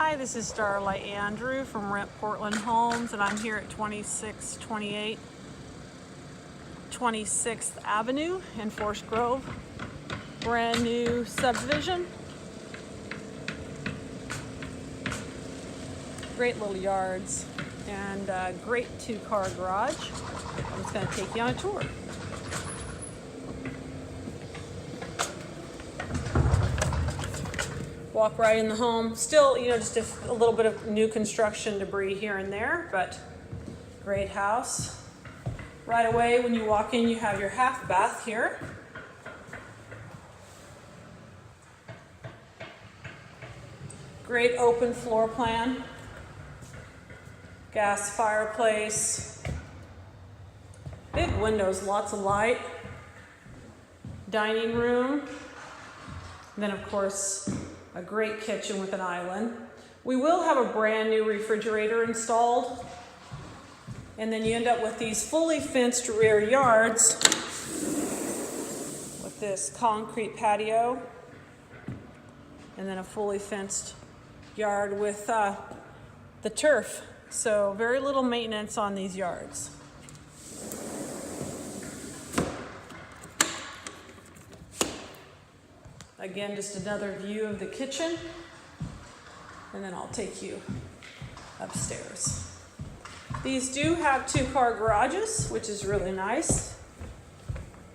Hi, this is Starlight Andrew from Rent Portland Homes, and I'm here at 2628 26th Avenue in Forest Grove. Brand new subdivision. Great little yards and a great two-car garage. I'm just going to take you on a tour. Walk right in the home. Still, just a little bit of new construction debris here and there, but great house. Right away when you walk in, you have your half bath here. Great open floor plan. Gas fireplace. Big windows, lots of light. Dining room. And then of course, a great kitchen with an island. We will have a brand new refrigerator installed. And then you end up with these fully fenced rear yards with this concrete patio. And then a fully fenced yard with the turf. So very little maintenance on these yards. Again, just another view of the kitchen, and then I'll take you upstairs. These do have two-car garages, which is really nice.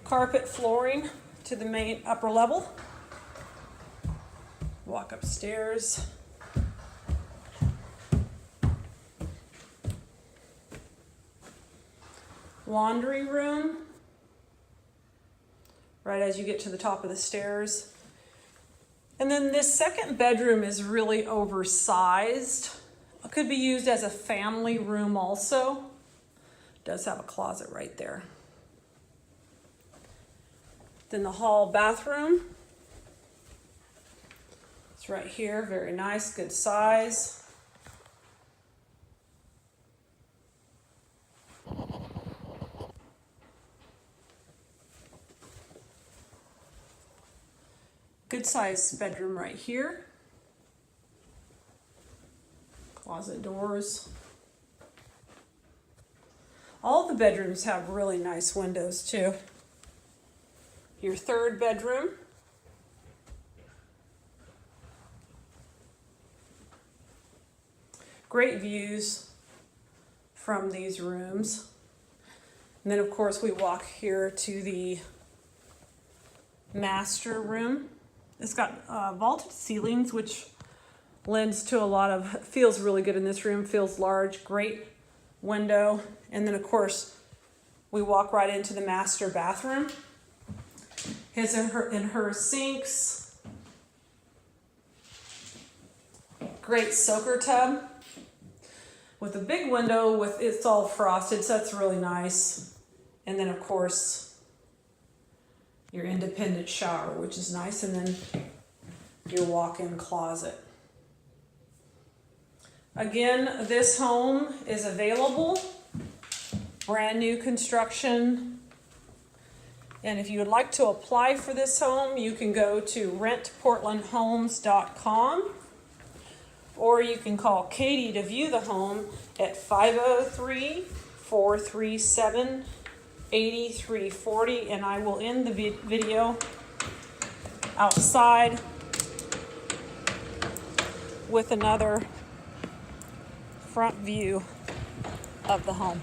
Carpet flooring to the main upper level. Walk upstairs. Laundry room, right as you get to the top of the stairs. And then this second bedroom is really oversized. It could be used as a family room also. It does have a closet right there. Then the hall bathroom. It's right here, very nice, good size. Good sized bedroom right here. Closet doors. All the bedrooms have really nice windows too. Your third bedroom. Great views from these rooms. And then of course we walk here to the master room. It's got vaulted ceilings, which lends to a lot of, feels really good in this room, feels large, great window. And then of course, we walk right into the master bathroom. His and her sinks. Great soaker tub with a big window with, it's all frosted, so that's really nice. And then of course, your independent shower, which is nice, and then your walk-in closet. Again, this home is available, brand new construction. And if you would like to apply for this home, you can go to rentportlandhomes.com, or you can call Katy to view the home at 503-437-8340, and I will end the video outside with another front view of the home.